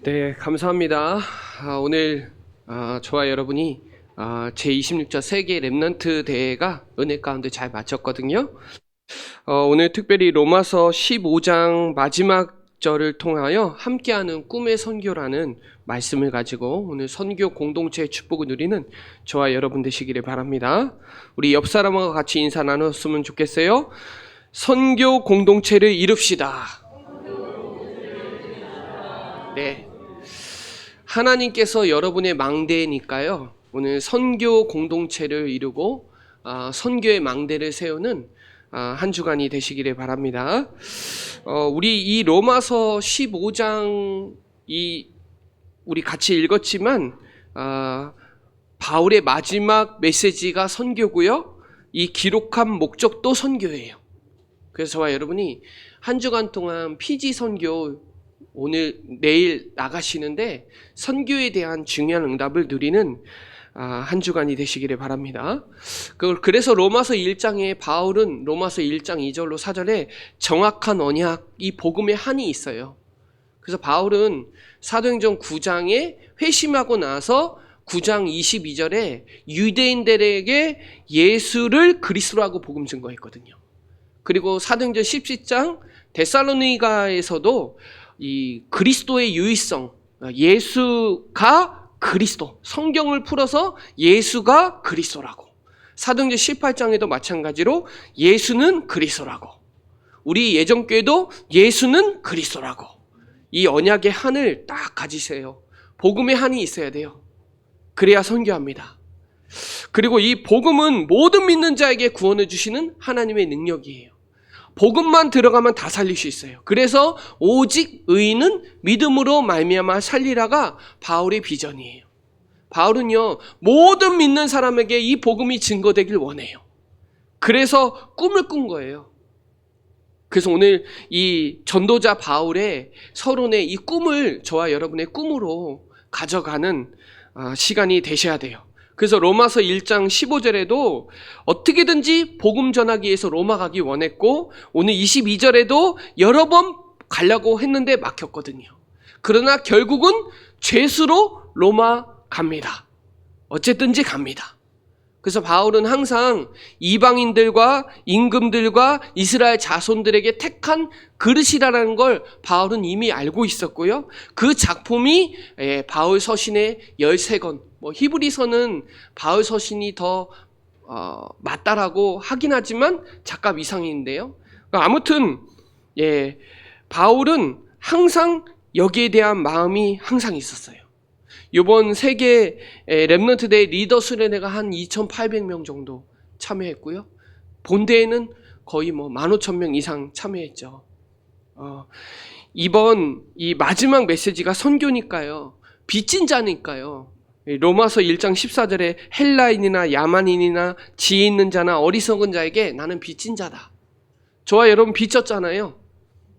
네, 감사합니다. 오늘 저와 여러분이 제26차 세계 랩넌트 대회가 은혜 가운데 잘 마쳤거든요. 오늘 특별히 로마서 15장 마지막 절을 통하여 함께하는 꿈의 선교라는 말씀을 가지고 오늘 선교 공동체의 축복을 누리는 저와 여러분 되시기를 바랍니다. 우리 옆 사람과 같이 인사 나눴으면 좋겠어요. 선교 공동체를 이룹시다. 네. 하나님께서 여러분의 망대니까요. 오늘 선교 공동체를 이루고 선교의 망대를 세우는 한 주간이 되시기를 바랍니다. 우리 이 로마서 15장 우리 같이 읽었지만 바울의 마지막 메시지가 선교고요. 이 기록한 목적도 선교예요. 그래서 저와 여러분이 한 주간 동안 피지 선교 오늘 내일 나가시는데 선교에 대한 중요한 응답을 누리는 한 주간이 되시기를 바랍니다. 그래서 로마서 1장에 바울은 로마서 1장 2절로 4절에 정확한 언약, 이 복음의 한이 있어요. 그래서 바울은 사도행전 9장에 회심하고 나서 9장 22절에 유대인들에게 예수를 그리스도라고 복음 증거했거든요. 그리고 사도행전 17장 데살로니가에서도 이 그리스도의 유일성, 예수가 그리스도, 성경을 풀어서 예수가 그리스도라고. 사도행전 18장에도 마찬가지로 예수는 그리스도라고. 우리 예전교회도 예수는 그리스도라고. 이 언약의 한을 딱 가지세요. 복음의 한이 있어야 돼요. 그래야 선교합니다. 그리고 이 복음은 모든 믿는 자에게 구원을 주시는 하나님의 능력이에요. 복음만 들어가면 다 살릴 수 있어요. 그래서 오직 의인은 믿음으로 말미암아 살리라가 바울의 비전이에요. 바울은요, 모든 믿는 사람에게 이 복음이 증거되길 원해요. 그래서 꿈을 꾼 거예요. 그래서 오늘 이 전도자 바울의 서론의 이 꿈을 저와 여러분의 꿈으로 가져가는 시간이 되셔야 돼요. 그래서 로마서 1장 15절에도 어떻게든지 복음 전하기 위해서 로마 가기 원했고 오늘 22절에도 여러 번 가려고 했는데 막혔거든요. 그러나 결국은 죄수로 로마 갑니다. 어쨌든지 갑니다. 그래서 바울은 항상 이방인들과 임금들과 이스라엘 자손들에게 택한 그릇이라는 걸 바울은 이미 알고 있었고요. 그 작품이 바울 서신의 13권, 히브리서는 바울 서신이 더 맞다라고 하긴 하지만 작가 미상인데요. 아무튼 바울은 항상 여기에 대한 마음이 항상 있었어요. 이번 세계 랩넌트 대회 리더 수련회가 한 2,800명 정도 참여했고요. 본대회는 거의 15,000명 이상 참여했죠. 이번 이 마지막 메시지가 선교니까요. 빚진 자니까요. 로마서 1장 14절에 헬라인이나 야만인이나 지혜 있는 자나 어리석은 자에게 나는 빚진 자다. 저와 여러분 빚졌잖아요.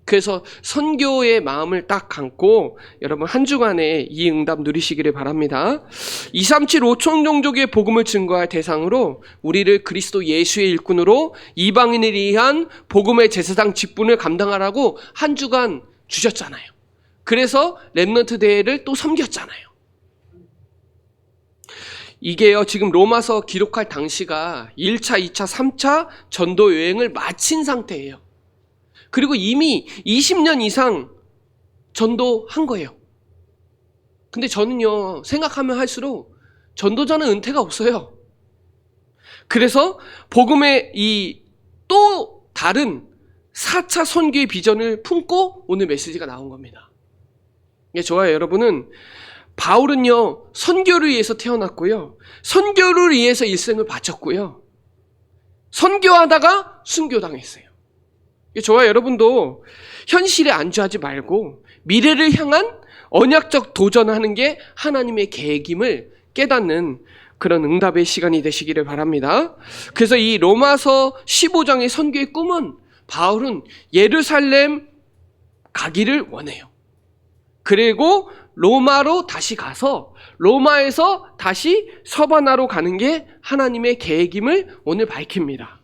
그래서 선교의 마음을 딱 감고 여러분 한 주간에 이 응답 누리시기를 바랍니다. 237 5천 종족의 복음을 증거할 대상으로 우리를 그리스도 예수의 일꾼으로 이방인을 위한 복음의 제사장 직분을 감당하라고 한 주간 주셨잖아요. 그래서 랩넌트 대회를 또 섬겼잖아요. 이게요, 지금 로마서 기록할 당시가 1차, 2차, 3차 전도 여행을 마친 상태예요. 그리고 이미 20년 이상 전도한 거예요. 근데 저는요, 생각하면 할수록 전도자는 은퇴가 없어요. 그래서 복음의 이 또 다른 4차 선교의 비전을 품고 오늘 메시지가 나온 겁니다. 저와 여러분은 바울은요, 선교를 위해서 태어났고요. 선교를 위해서 일생을 바쳤고요. 선교하다가 순교당했어요. 저와 여러분도 현실에 안주하지 말고 미래를 향한 언약적 도전하는 게 하나님의 계획임을 깨닫는 그런 응답의 시간이 되시기를 바랍니다. 그래서 이 로마서 15장의 선교의 꿈은 바울은 예루살렘 가기를 원해요. 그리고 로마로 다시 가서 로마에서 다시 서바나로 가는 게 하나님의 계획임을 오늘 밝힙니다.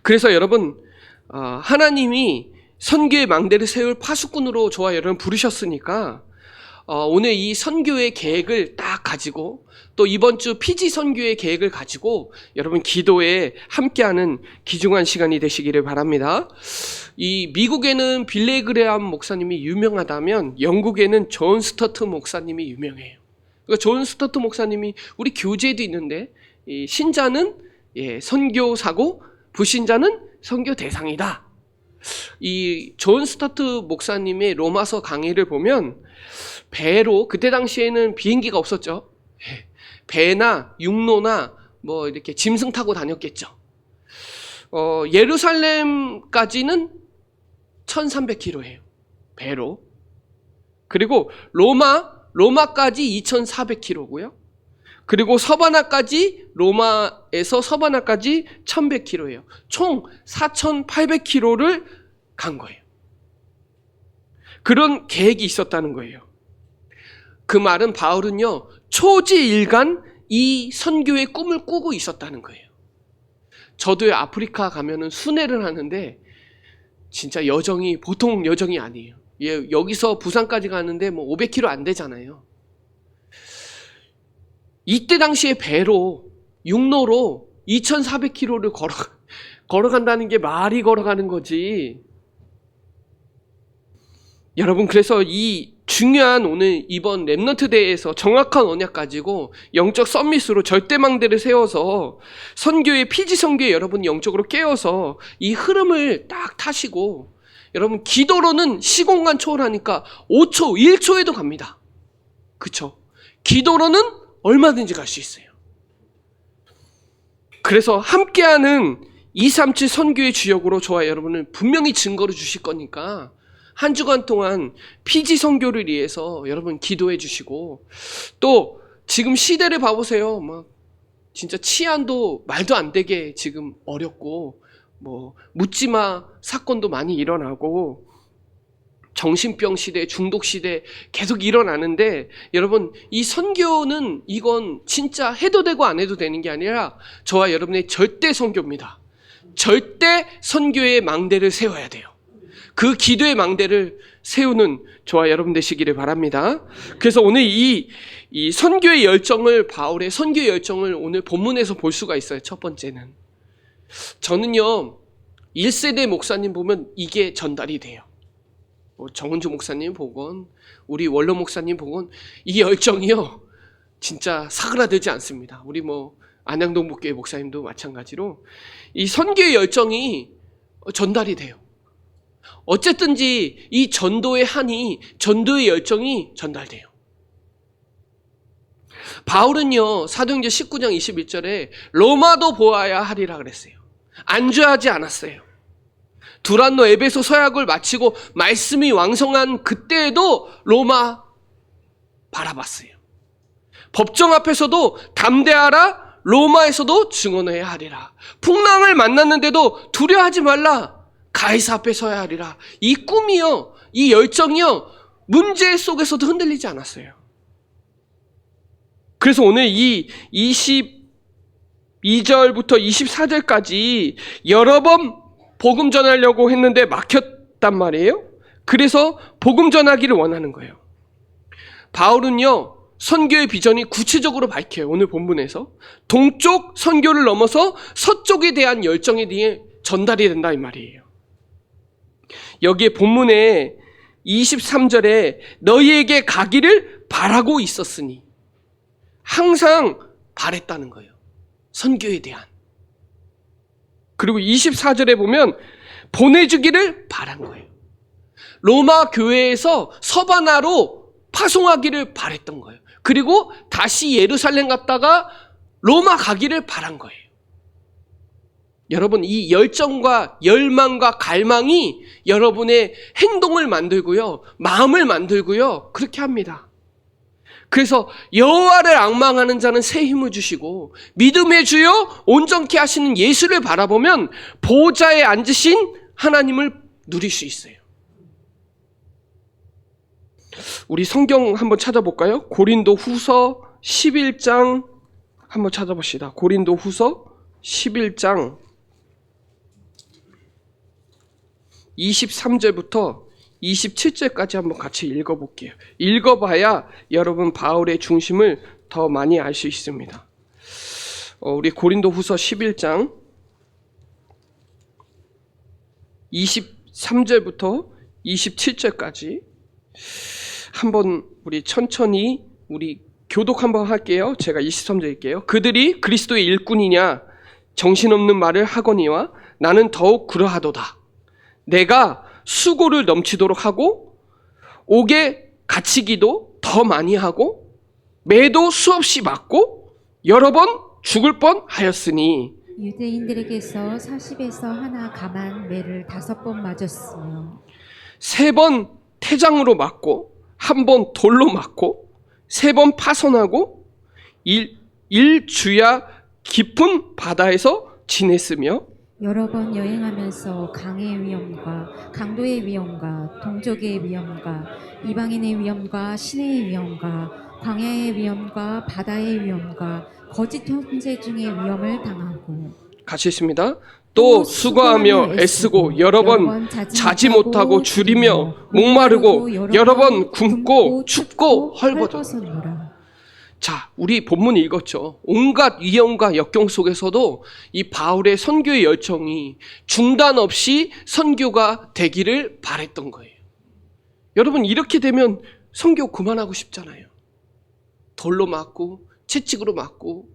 그래서 여러분 하나님이 선교의 망대를 세울 파수꾼으로 저와 여러분 부르셨으니까 오늘 이 선교의 계획을 딱 가지고 또 이번 주 피지 선교의 계획을 가지고 여러분 기도에 함께하는 귀중한 시간이 되시기를 바랍니다. 이 미국에는 빌리 그레함 목사님이 유명하다면 영국에는 존 스터트 목사님이 유명해요. 그러니까 존 스터트 목사님이 우리 교재에도 있는데 이 신자는 선교사고 불신자는 선교 대상이다. 이 존 스터트 목사님의 로마서 강의를 보면 배로, 그때 당시에는 비행기가 없었죠. 배나 육로나 뭐 이렇게 짐승 타고 다녔겠죠. 예루살렘까지는 1300km예요. 배로. 그리고 로마까지 2400km고요. 그리고 로마에서 서바나까지 1100km예요. 총 4800km를 간 거예요. 그런 계획이 있었다는 거예요. 그 말은 바울은요, 초지일간 이 선교의 꿈을 꾸고 있었다는 거예요. 저도 아프리카 가면은 순회를 하는데 진짜 여정이 보통 여정이 아니에요. 여기서 부산까지 가는데 뭐 500km 안 되잖아요. 이때 당시에 배로, 육로로 2400km를 걸어간다는 게 말이 걸어가는 거지. 여러분, 그래서 이 중요한 오늘 이번 렘넌트 대회에서 정확한 언약 가지고 영적 서밋으로 절대망대를 세워서 선교의 피지 선교에 여러분 영적으로 깨어서 이 흐름을 딱 타시고, 여러분 기도로는 시공간 초월하니까 5초, 1초에도 갑니다. 그쵸? 기도로는 얼마든지 갈 수 있어요. 그래서 함께하는 237 선교의 주역으로 저와 여러분을 분명히 증거를 주실 거니까 한 주간 동안 피지 선교를 위해서 여러분 기도해 주시고, 또 지금 시대를 봐보세요. 막 진짜 치안도 말도 안 되게 지금 어렵고, 뭐 묻지마 사건도 많이 일어나고, 정신병 시대, 중독 시대 계속 일어나는데, 여러분 이 선교는 이건 진짜 해도 되고 안 해도 되는 게 아니라 저와 여러분의 절대 선교입니다. 절대 선교의 망대를 세워야 돼요. 그 기도의 망대를 세우는 저와 여러분 되시기를 바랍니다. 그래서 오늘 이 선교의 열정을, 바울의 선교의 열정을 오늘 본문에서 볼 수가 있어요. 첫 번째는 저는요 1세대 목사님 보면 이게 전달이 돼요. 정은주 목사님 보건 우리 원로 목사님 보건 이 열정이요 진짜 사그라들지 않습니다. 우리 뭐 안양동 목교회 목사님도 마찬가지로 이 선교의 열정이 전달이 돼요. 어쨌든지 이 전도의 한이, 전도의 열정이 전달돼요. 바울은요 사도행전 19장 21절에 로마도 보아야 하리라 그랬어요. 안주하지 않았어요. 두란노 에베소 서약을 마치고 말씀이 왕성한 그때에도 로마 바라봤어요. 법정 앞에서도 담대하라, 로마에서도 증언해야 하리라. 풍랑을 만났는데도 두려워하지 말라, 가이사 앞에 서야 하리라. 이 꿈이요, 이 열정이요 문제 속에서도 흔들리지 않았어요. 그래서 오늘 이 22절부터 24절까지 여러 번 복음 전하려고 했는데 막혔단 말이에요. 그래서 복음 전하기를 원하는 거예요. 바울은요 선교의 비전이 구체적으로 밝혀요. 오늘 본문에서 동쪽 선교를 넘어서 서쪽에 대한 열정에 대해 전달이 된다 이 말이에요. 여기에 본문에 23절에 너희에게 가기를 바라고 있었으니, 항상 바랬다는 거예요. 선교에 대한. 그리고 24절에 보면 보내주기를 바란 거예요. 로마 교회에서 서바나로 파송하기를 바랬던 거예요. 그리고 다시 예루살렘 갔다가 로마 가기를 바란 거예요. 여러분 이 열정과 열망과 갈망이 여러분의 행동을 만들고요, 마음을 만들고요, 그렇게 합니다. 그래서 여호와를 앙망하는 자는 새 힘을 주시고 믿음의 주여 온전케 하시는 예수를 바라보면 보좌에 앉으신 하나님을 누릴 수 있어요. 우리 성경 한번 찾아볼까요? 고린도 후서 11장 한번 찾아봅시다. 고린도 후서 11장 23절부터 27절까지 한번 같이 읽어볼게요. 읽어봐야 여러분 바울의 중심을 더 많이 알 수 있습니다. 우리 고린도후서 11장 23절부터 27절까지 한번 우리 천천히 우리 교독 한번 할게요. 제가 23절 읽게요. 그들이 그리스도의 일꾼이냐 정신없는 말을 하거니와 나는 더욱 그러하도다. 내가 수고를 넘치도록 하고 옥에 갇히기도 더 많이 하고 매도 수없이 맞고 여러 번 죽을 뻔하였으니 유대인들에게서 40에서 하나 감한 매를 5번 맞았으며 3번 태장으로 맞고 1번 돌로 맞고 3번 파손하고 일주야 깊은 바다에서 지냈으며 여러 번 여행하면서 강의 위험과 강도의 위험과 동족의 위험과 이방인의 위험과 시내의 위험과 광야의 위험과 바다의 위험과 거짓 형제 중의 위험을 당하고 같이 있습니다. 또 수고하며 애쓰고 여러 번 자지 못하고 줄이며 목마르고 여러 번 굶고 춥고 헐벗었노라. 자, 우리 본문 읽었죠. 온갖 위험과 역경 속에서도 이 바울의 선교의 열정이 중단 없이 선교가 되기를 바랬던 거예요. 여러분 이렇게 되면 선교 그만하고 싶잖아요. 돌로 맞고 채찍으로 맞고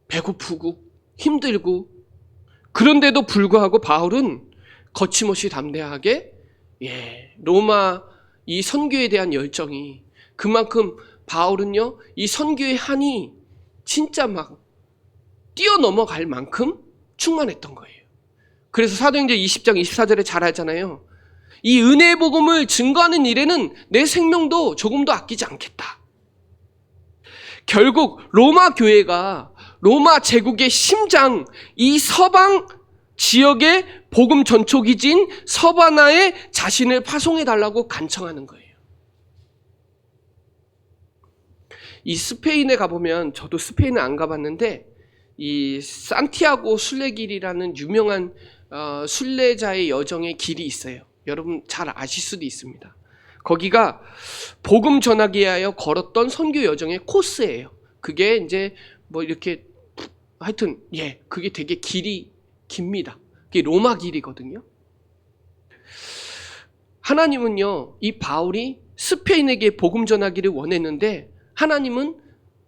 배고프고 힘들고 그런데도 불구하고 바울은 거침없이 담대하게 로마 이 선교에 대한 열정이 그만큼 바울은요 이 선교의 한이 진짜 막 뛰어넘어갈 만큼 충만했던 거예요. 그래서 사도행전 20장 24절에 잘 알잖아요. 이 은혜의 복음을 증거하는 일에는 내 생명도 조금도 아끼지 않겠다. 결국 로마 교회가 로마 제국의 심장, 이 서방 지역의 복음 전초기지인 서바나에 자신을 파송해달라고 간청하는 거예요. 이 스페인에 가보면, 저도 스페인은 안 가봤는데 이 산티아고 순례길이라는 유명한 순례자의 여정의 길이 있어요. 여러분 잘 아실 수도 있습니다. 거기가 복음 전하기 위하여 걸었던 선교 여정의 코스예요. 그게 이제 뭐 이렇게 하여튼 그게 되게 길이 깁니다. 그게 로마 길이거든요. 하나님은요 이 바울이 스페인에게 복음 전하기를 원했는데 하나님은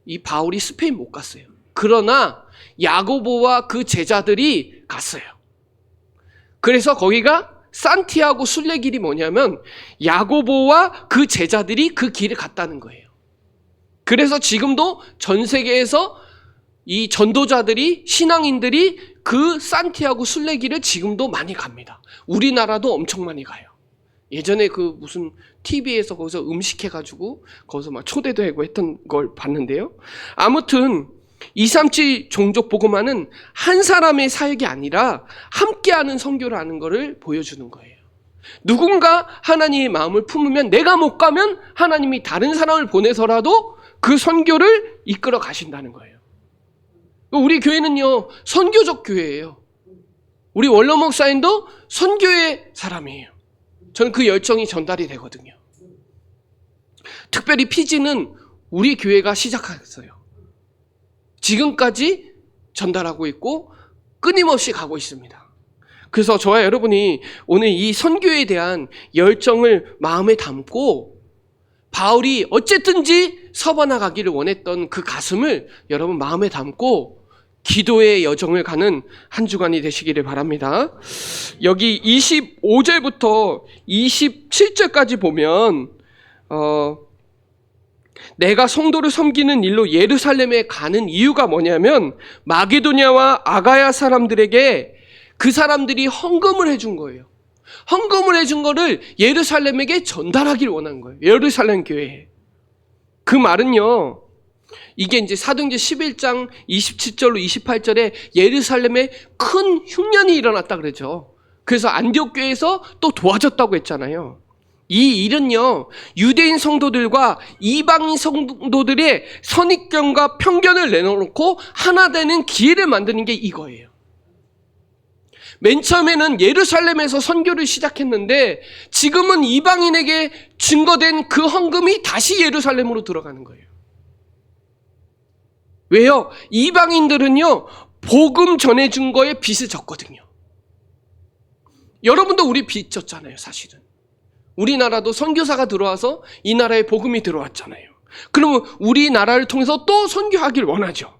이 바울이 스페인 못 갔어요. 그러나 야고보와 그 제자들이 갔어요. 그래서 거기가 산티아고 순례길이 뭐냐면 야고보와 그 제자들이 그 길을 갔다는 거예요. 그래서 지금도 전 세계에서 이 전도자들이 신앙인들이 그 산티아고 순례길을 지금도 많이 갑니다. 우리나라도 엄청 많이 가요. 예전에 그 무슨 TV에서 거기서 음식해가지고 거기서 막 초대도 하고 했던 걸 봤는데요. 아무튼 237 종족 복음화는 한 사람의 사역이 아니라 함께하는 선교를 하는 것을 보여주는 거예요. 누군가 하나님의 마음을 품으면 내가 못 가면 하나님이 다른 사람을 보내서라도 그 선교를 이끌어 가신다는 거예요. 우리 교회는요 선교적 교회예요. 우리 원로 목사님도 선교의 사람이에요. 저는 그 열정이 전달이 되거든요. 특별히 피지는 우리 교회가 시작했어요. 지금까지 전달하고 있고 끊임없이 가고 있습니다. 그래서 저와 여러분이 오늘 이 선교에 대한 열정을 마음에 담고 바울이 어쨌든지 서바나 가기를 원했던 그 가슴을 여러분 마음에 담고 기도의 여정을 가는 한 주간이 되시기를 바랍니다. 여기 25절부터 27절까지 보면 내가 성도를 섬기는 일로 예루살렘에 가는 이유가 뭐냐면 마게도냐와 아가야 사람들에게 그 사람들이 헌금을 해준 거예요. 헌금을 해준 거를 예루살렘에게 전달하길 원한 거예요. 예루살렘 교회에. 그 말은요, 이게 이제 사도행전 11장 27절로 28절에 예루살렘에 큰 흉년이 일어났다 그러죠. 그래서 안디옥 교회에서 또 도와줬다고 했잖아요. 이 일은요 유대인 성도들과 이방인 성도들의 선입견과 편견을 내놓고 하나 되는 기회를 만드는 게 이거예요. 맨 처음에는 예루살렘에서 선교를 시작했는데 지금은 이방인에게 증거된 그 헌금이 다시 예루살렘으로 들어가는 거예요. 왜요? 이방인들은요, 복음 전해준 거에 빚을 졌거든요. 여러분도 우리 빚 졌잖아요, 사실은. 우리나라도 선교사가 들어와서 이 나라에 복음이 들어왔잖아요. 그러면 우리나라를 통해서 또 선교하길 원하죠.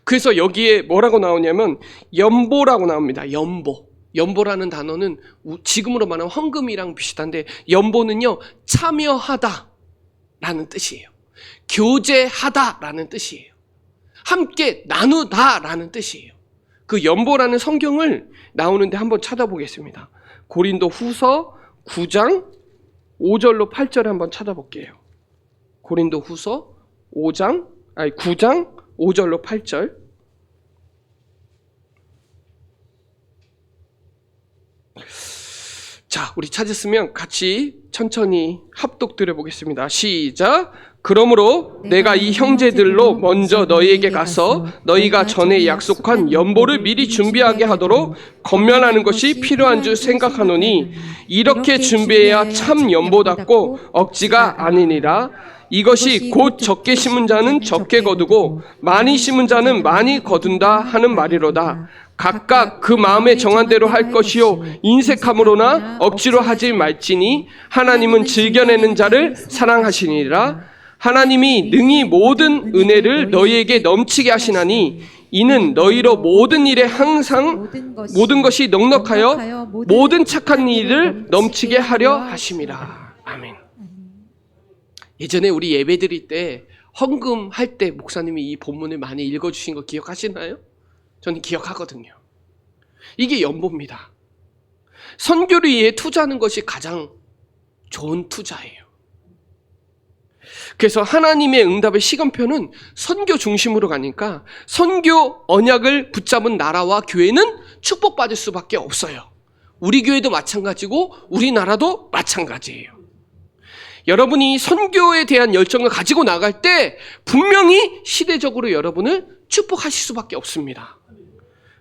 그래서 여기에 뭐라고 나오냐면 연보라고 나옵니다. 연보. 연보라는 단어는 지금으로 말하면 헌금이랑 비슷한데 연보는요, 참여하다 라는 뜻이에요. 교제하다 라는 뜻이에요. 함께 나누다 라는 뜻이에요. 그 연보라는 성경을 나오는데 한번 찾아보겠습니다. 고린도 후서 9장 5절로 8절에 한번 찾아볼게요. 고린도 후서 9장 5절로 8절. 자, 우리 찾았으면 같이 천천히 합독 드려보겠습니다. 시작. 그러므로 내가 이 형제들로 먼저 너희에게 가서 너희가 전에 약속한 연보를 미리 준비하게 하도록 권면하는 것이 필요한 줄 생각하노니 이렇게 준비해야 참 연보답고 억지가 아니니라. 이것이 곧 적게 심은 자는 적게 거두고 많이 심은 자는 많이 거둔다 하는 말이로다. 각각 그 마음에 정한 대로 할 것이요 인색함으로나 억지로 하지 말지니 하나님은 즐겨내는 자를 사랑하시니라. 하나님이 능히 모든 은혜를 너희에게 넘치게 하시나니 이는 너희로 모든 일에 항상 모든 것이 넉넉하여 모든 착한 일을 넘치게 하려 하심이라. 아멘. 예전에 우리 예배 드릴 때 헌금 할 때 목사님이 이 본문을 많이 읽어주신 거 기억하시나요? 저는 기억하거든요. 이게 연보입니다. 선교를 위해 투자하는 것이 가장 좋은 투자예요. 그래서 하나님의 응답의 시간표는 선교 중심으로 가니까 선교 언약을 붙잡은 나라와 교회는 축복받을 수밖에 없어요. 우리 교회도 마찬가지고 우리나라도 마찬가지예요. 여러분이 선교에 대한 열정을 가지고 나갈 때 분명히 시대적으로 여러분을 축복하실 수밖에 없습니다.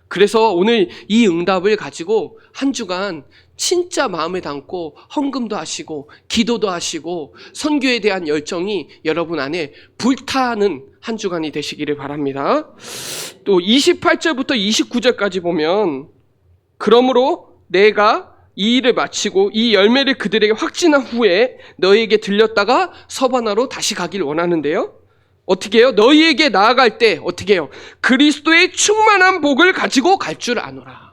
그래서 오늘 이 응답을 가지고 한 주간 진짜 마음에 담고 헌금도 하시고 기도도 하시고 선교에 대한 열정이 여러분 안에 불타는 한 주간이 되시기를 바랍니다. 또 28절부터 29절까지 보면 그러므로 내가 이 일을 마치고 이 열매를 그들에게 확진한 후에 너희에게 들렸다가 서바나로 다시 가길 원하는데요. 어떻게 해요? 너희에게 나아갈 때 어떻게 해요? 그리스도의 충만한 복을 가지고 갈 줄 아노라.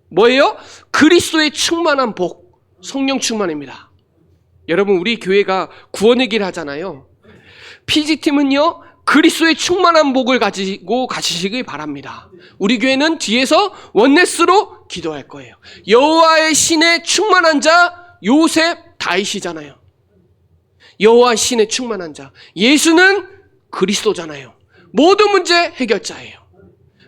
뭐예요? 그리스도의 충만한 복, 성령 충만입니다. 여러분 우리 교회가 구원의 길 하잖아요. PG팀은요 그리스도의 충만한 복을 가지고 가시길 바랍니다. 우리 교회는 뒤에서 원네스로 기도할 거예요. 여호와의 신에 충만한 자 요셉 다윗이잖아요. 여호와의 신에 충만한 자. 예수는 그리스도잖아요. 모든 문제 해결자예요.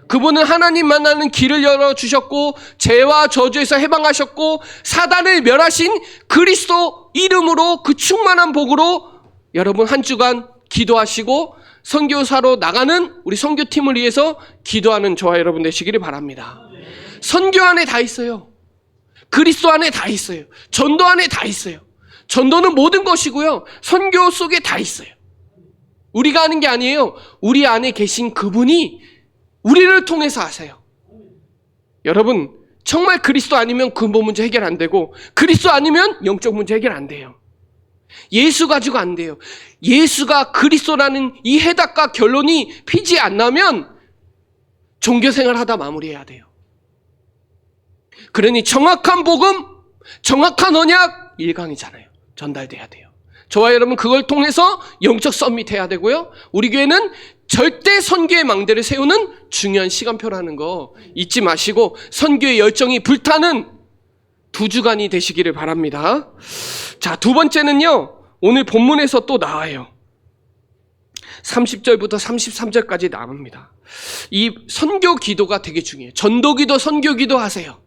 그분은 하나님 만나는 길을 열어주셨고 죄와 저주에서 해방하셨고 사단을 멸하신 그리스도 이름으로 그 충만한 복으로 여러분 한 주간 기도하시고 선교사로 나가는 우리 선교팀을 위해서 기도하는 저와 여러분 되시기를 바랍니다. 선교 안에 다 있어요. 그리스도 안에 다 있어요. 전도 안에 다 있어요. 전도는 모든 것이고요. 선교 속에 다 있어요. 우리가 하는 게 아니에요. 우리 안에 계신 그분이 우리를 통해서 하세요. 여러분 정말 그리스도 아니면 근본 문제 해결 안 되고 그리스도 아니면 영적 문제 해결 안 돼요. 예수 가지고 안 돼요. 예수가 그리스도라는 이 해답과 결론이 피지 안 나면 종교생활 하다 마무리해야 돼요. 그러니 정확한 복음, 정확한 언약 일강이잖아요. 전달돼야 돼요. 저와 여러분 그걸 통해서 영적 서밋 해야 되고요. 우리 교회는 절대 선교의 망대를 세우는 중요한 시간표라는 거 잊지 마시고 선교의 열정이 불타는 두 주간이 되시기를 바랍니다. 자, 두 번째는요. 오늘 본문에서 또 나와요. 30절부터 33절까지 나옵니다. 이 선교 기도가 되게 중요해요. 전도 기도, 선교 기도 하세요.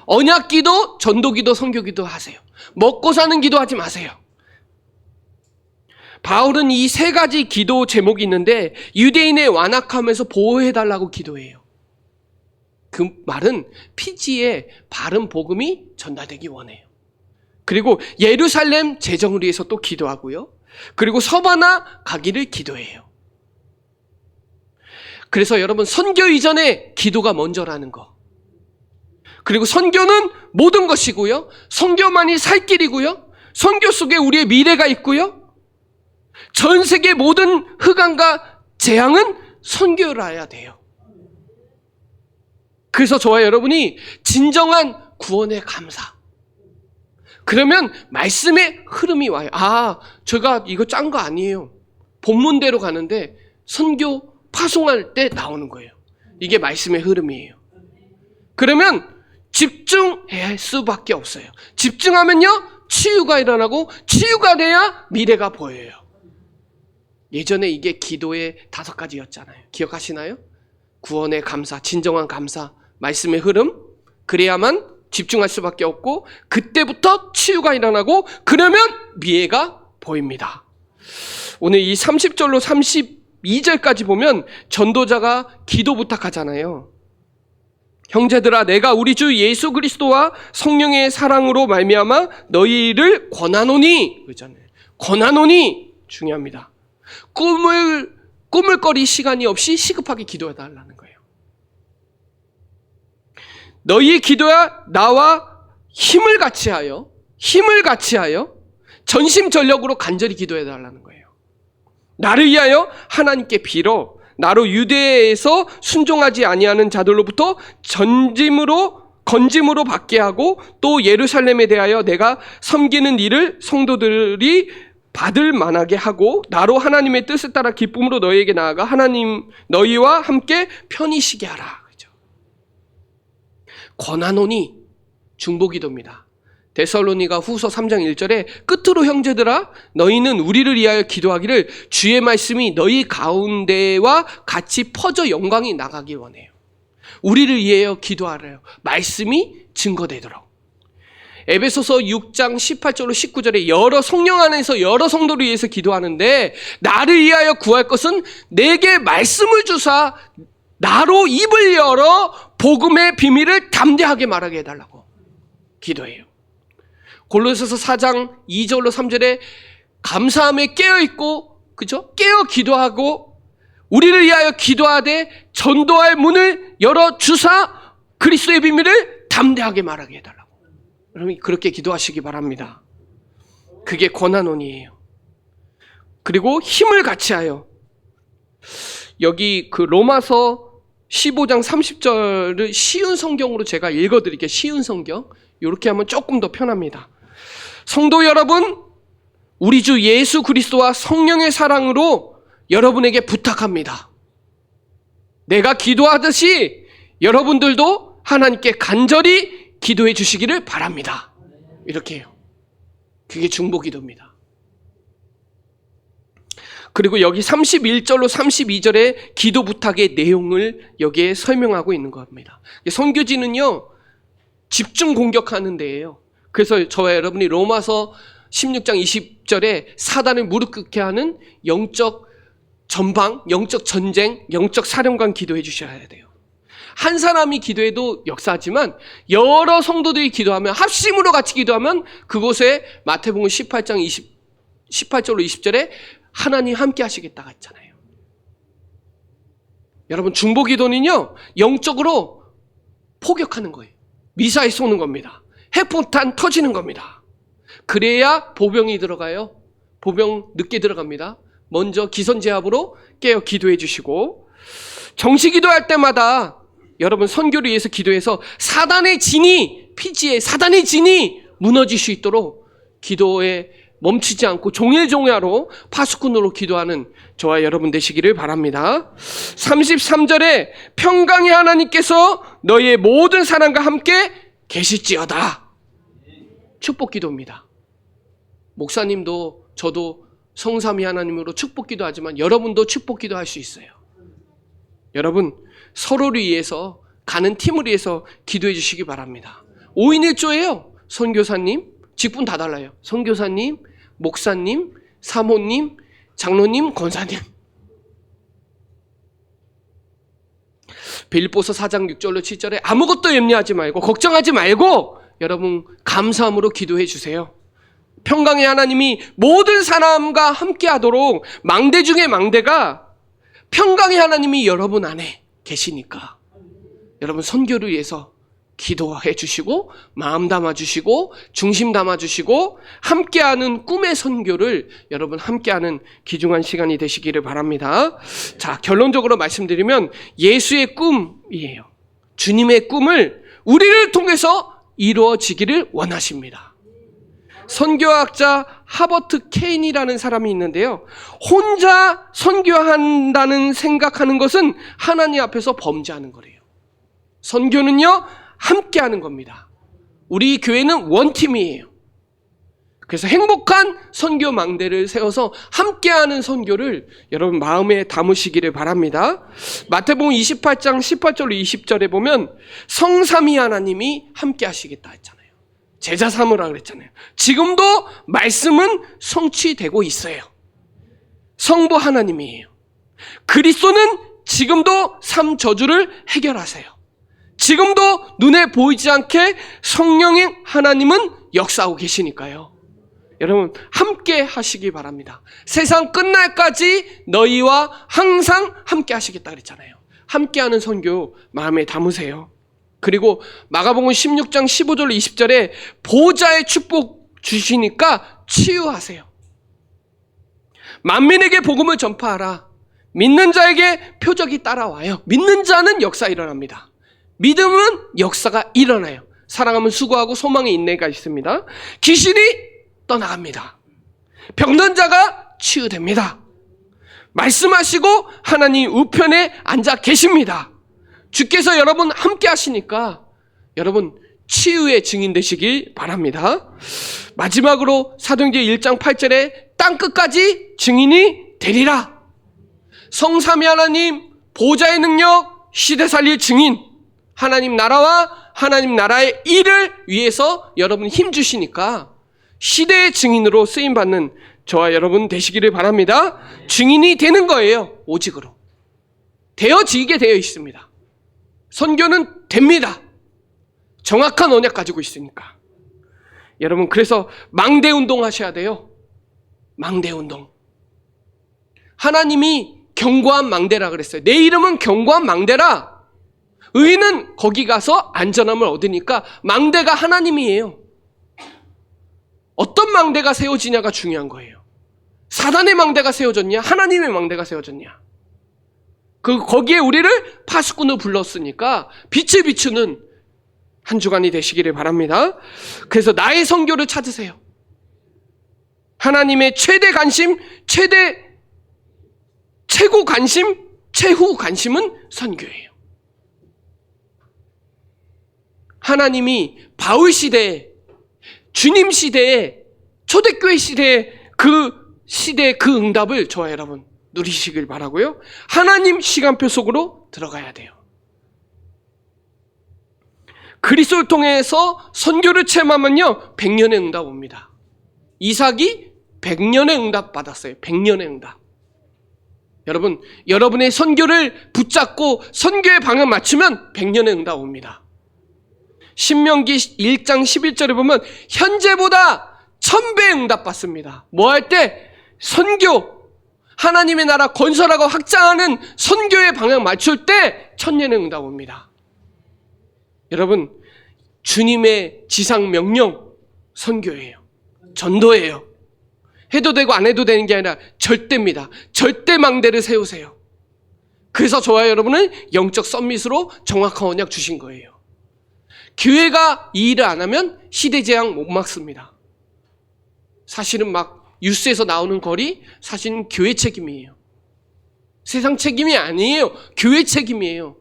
언약 기도, 전도 기도, 선교 기도 하세요. 먹고 사는 기도 하지 마세요. 바울은 이 세 가지 기도 제목이 있는데 유대인의 완악함에서 보호해달라고 기도해요. 그 말은 피지에 바른 복음이 전달되기 원해요. 그리고 예루살렘 재정을 위해서 또 기도하고요. 그리고 서바나 가기를 기도해요. 그래서 여러분, 선교 이전에 기도가 먼저라는 거. 그리고 선교는 모든 것이고요. 선교만이 살 길이고요. 선교 속에 우리의 미래가 있고요. 전 세계 모든 흑암과 재앙은 선교라야 돼요. 그래서 저와 여러분이 진정한 구원의 감사. 그러면 말씀의 흐름이 와요. 아, 제가 이거 짠 거 아니에요. 본문대로 가는데 선교 파송할 때 나오는 거예요. 이게 말씀의 흐름이에요. 그러면 집중해야 할 수밖에 없어요. 집중하면요, 치유가 일어나고 치유가 돼야 미래가 보여요. 예전에 이게 기도의 5가지였잖아요. 기억하시나요? 구원의 감사, 진정한 감사, 말씀의 흐름, 그래야만 집중할 수밖에 없고 그때부터 치유가 일어나고 그러면 미래가 보입니다. 오늘 이 30절로 32절까지 보면 전도자가 기도 부탁하잖아요. 형제들아, 내가 우리 주 예수 그리스도와 성령의 사랑으로 말미암아 너희를 권하노니, 그러잖아요. 권하노니 중요합니다. 꾸물거릴 시간이 없이 시급하게 기도해달라는 거예요. 너희 기도야 나와 힘을 같이 하여 전심전력으로 간절히 기도해달라는 거예요. 나를 위하여 하나님께 빌어 나로 유대에서 순종하지 아니하는 자들로부터 건짐으로 받게 하고 또 예루살렘에 대하여 내가 섬기는 일을 성도들이 받을 만하게 하고 나로 하나님의 뜻을 따라 기쁨으로 너희에게 나아가 하나님 너희와 함께 편히 쉬게 하라. 그죠? 권하노니 중보기도입니다. 데살로니가 후서 3장 1절에 끝으로 형제들아 너희는 우리를 위하여 기도하기를 주의 말씀이 너희 가운데와 같이 퍼져 영광이 나가기 원해요. 우리를 위하여 기도하래요. 말씀이 증거되도록. 에베소서 6장 18절로 19절에 여러 성령 안에서 여러 성도를 위해서 기도하는데 나를 위하여 구할 것은 내게 말씀을 주사 나로 입을 열어 복음의 비밀을 담대하게 말하게 해달라고 기도해요. 골로새서 4장 2절로 3절에 감사함에 깨어있고, 그죠? 깨어 기도하고, 우리를 위하여 기도하되 전도할 문을 열어 주사 그리스도의 비밀을 담대하게 말하게 해달라고. 여러분, 그렇게 기도하시기 바랍니다. 그게 권하노니예요. 그리고 힘을 같이 하여. 여기 그 로마서 15장 30절을 쉬운 성경으로 제가 읽어드릴게요. 쉬운 성경. 이렇게 하면 조금 더 편합니다. 성도 여러분, 우리 주 예수 그리스도와 성령의 사랑으로 여러분에게 부탁합니다. 내가 기도하듯이 여러분들도 하나님께 간절히 기도해 주시기를 바랍니다. 이렇게 해요. 그게 중보기도입니다. 그리고 여기 31절로 32절의 기도 부탁의 내용을 여기에 설명하고 있는 겁니다. 선교지는요, 집중 공격하는 데예요. 그래서 저와 여러분이 로마서 16장 20절에 사단을 무릎 꿇게 하는 영적 전방, 영적 전쟁, 영적 사령관 기도해 주셔야 돼요. 한 사람이 기도해도 역사하지만 여러 성도들이 기도하면, 합심으로 같이 기도하면 그곳에 마태복음 18절로 20절에 하나님 함께 하시겠다고 했잖아요. 여러분, 중보기도는요, 영적으로 포격하는 거예요. 미사일 쏘는 겁니다. 핵폭탄 터지는 겁니다. 그래야 보병이 들어가요. 보병 늦게 들어갑니다. 먼저 기선제압으로 깨어 기도해 주시고, 정시기도할 때마다 여러분 선교를 위해서 기도해서 사단의 진이, 피지에 사단의 진이 무너질 수 있도록 기도에 멈추지 않고 종일종야로 파수꾼으로 기도하는 저와 여러분 되시기를 바랍니다. 33절에 평강의 하나님께서 너희의 모든 사랑과 함께 계실지어다. 축복기도입니다. 목사님도 저도 성삼위 하나님으로 축복기도 하지만 여러분도 축복기도 할 수 있어요. 여러분, 서로를 위해서, 가는 팀을 위해서 기도해 주시기 바랍니다. 5인 1조예요. 선교사님, 직분 다 달라요. 선교사님, 목사님, 사모님, 장로님, 권사님. 빌립보서 4장 6절로 7절에 아무것도 염려하지 말고 걱정하지 말고 여러분 감사함으로 기도해 주세요. 평강의 하나님이 모든 사람과 함께 하도록 망대 중에 망대가 평강의 하나님이 여러분 안에 계시니까 여러분 선교를 위해서 기도해 주시고 마음 담아 주시고 중심 담아 주시고 함께하는 꿈의 선교를 여러분 함께하는 귀중한 시간이 되시기를 바랍니다. 자, 결론적으로 말씀드리면 예수의 꿈이에요. 주님의 꿈을 우리를 통해서 이루어지기를 원하십니다. 선교학자 하버트 케인이라는 사람이 있는데요. 혼자 선교한다는 생각하는 것은 하나님 앞에서 범죄하는 거래요. 선교는요, 함께하는 겁니다. 우리 교회는 원팀이에요. 그래서 행복한 선교 망대를 세워서 함께하는 선교를 여러분 마음에 담으시기를 바랍니다. 마태복음 28장 18절로 20절에 보면 성삼위 하나님이 함께 하시겠다 했잖아요. 제자 삼으라 그랬잖아요. 지금도 말씀은 성취되고 있어요. 성부 하나님이에요. 그리스도는 지금도 삶 저주를 해결하세요. 지금도 눈에 보이지 않게 성령의 하나님은 역사하고 계시니까요. 여러분 함께 하시기 바랍니다. 세상 끝날까지 너희와 항상 함께 하시겠다 그랬잖아요. 함께하는 선교 마음에 담으세요. 그리고 마가복음 16장 15절 20절에 보좌의 축복 주시니까 치유하세요. 만민에게 복음을 전파하라. 믿는 자에게 표적이 따라와요. 믿는 자는 역사 일어납니다. 믿음은 역사가 일어나요. 사랑하면 수고하고 소망의 인내가 있습니다. 귀신이 떠나갑니다. 병든 자가 치유됩니다. 말씀하시고 하나님 우편에 앉아 계십니다. 주께서 여러분 함께 하시니까 여러분 치유의 증인 되시길 바랍니다. 마지막으로 사도행전 1장 8절에 땅끝까지 증인이 되리라. 성삼위 하나님 보좌의 능력 시대 살릴 증인 하나님 나라와 하나님 나라의 일을 위해서 여러분 힘주시니까 시대의 증인으로 쓰임받는 저와 여러분 되시기를 바랍니다. 증인이 되는 거예요. 오직으로. 되어지게 되어 있습니다. 선교는 됩니다. 정확한 언약 가지고 있으니까. 여러분 그래서 망대 운동 하셔야 돼요. 망대 운동. 하나님이 견고한 망대라 그랬어요. 내 이름은 견고한 망대라. 의인은 거기 가서 안전함을 얻으니까 망대가 하나님이에요. 어떤 망대가 세워지냐가 중요한 거예요. 사단의 망대가 세워졌냐? 하나님의 망대가 세워졌냐? 거기에 우리를 파수꾼으로 불렀으니까 빛을 비추는 한 주간이 되시기를 바랍니다. 그래서 나의 선교를 찾으세요. 하나님의 최대 관심, 최고 관심, 최후 관심은 선교예요. 하나님이 바울 시대에, 주님 시대에, 초대교회 시대에 그 응답을 저와 여러분 누리시길 바라고요. 하나님 시간표 속으로 들어가야 돼요. 그리스도를 통해서 선교를 체험하면요 100년의 응답 옵니다. 이삭이 100년의 응답 받았어요. 100년의 응답. 여러분, 여러분의 선교를 붙잡고 선교의 방향 맞추면 100년의 응답 옵니다. 신명기 1장 11절에 보면 현재보다 1000배의 응답 받습니다. 뭐 할 때? 선교, 하나님의 나라 건설하고 확장하는 선교의 방향 맞출 때 1000년의 응답 옵니다. 여러분, 주님의 지상 명령 선교예요. 전도예요. 해도 되고 안 해도 되는 게 아니라 절대입니다. 절대 망대를 세우세요. 그래서 저와 여러분은 영적 썸밋으로 정확한 언약 주신 거예요. 교회가 이 일을 안 하면 시대재앙 못 막습니다. 사실은 막 뉴스에서 나오는 거리 사실은 교회 책임이에요. 세상 책임이 아니에요. 교회 책임이에요.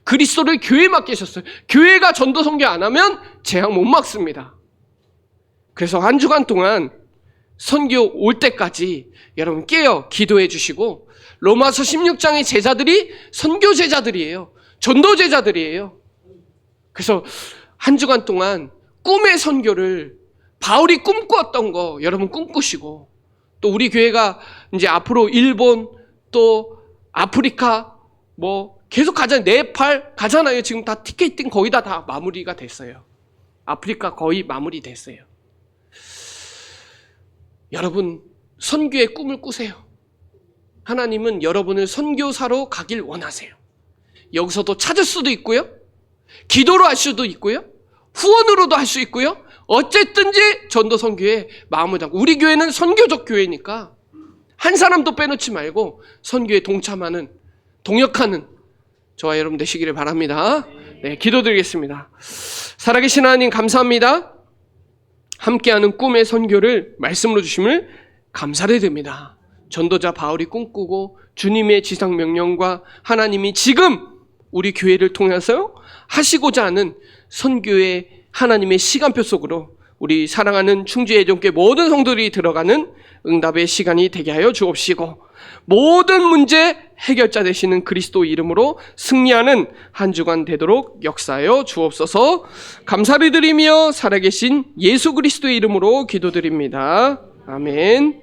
그리스도를 교회에 맡기셨어요. 교회가 전도 선교 안 하면 재앙 못 막습니다. 그래서 한 주간 동안 선교 올 때까지 여러분 깨어 기도해 주시고 로마서 16장의 제자들이 선교 제자들이에요. 전도 제자들이에요. 그래서 한 주간 동안 꿈의 선교를 바울이 꿈꾸었던 거 여러분 꿈꾸시고 또 우리 교회가 이제 앞으로 일본 또 아프리카 뭐 계속 가잖아요. 네팔 가잖아요. 지금 다 티켓팅 거의 다 마무리가 됐어요. 아프리카 거의 마무리됐어요. 여러분, 선교의 꿈을 꾸세요. 하나님은 여러분을 선교사로 가길 원하세요. 여기서도 찾을 수도 있고요. 기도로 할 수도 있고요. 후원으로도 할 수 있고요. 어쨌든지 전도 선교에 마음을 담고, 우리 교회는 선교적 교회니까 한 사람도 빼놓지 말고 선교에 동참하는, 동역하는 저와 여러분 되시기를 바랍니다. 네, 기도드리겠습니다. 살아계신 하나님 감사합니다. 함께하는 꿈의 선교를 말씀으로 주심을 감사를 드립니다. 전도자 바울이 꿈꾸고 주님의 지상 명령과 하나님이 지금 우리 교회를 통해서 하시고자 하는 선교의 하나님의 시간표 속으로 우리 사랑하는 충주예전교회 모든 성도들이 들어가는 응답의 시간이 되게 하여 주옵시고, 모든 문제 해결자 되시는 그리스도 이름으로 승리하는 한 주간 되도록 역사하여 주옵소서. 감사를 드리며 살아계신 예수 그리스도의 이름으로 기도드립니다. 아멘.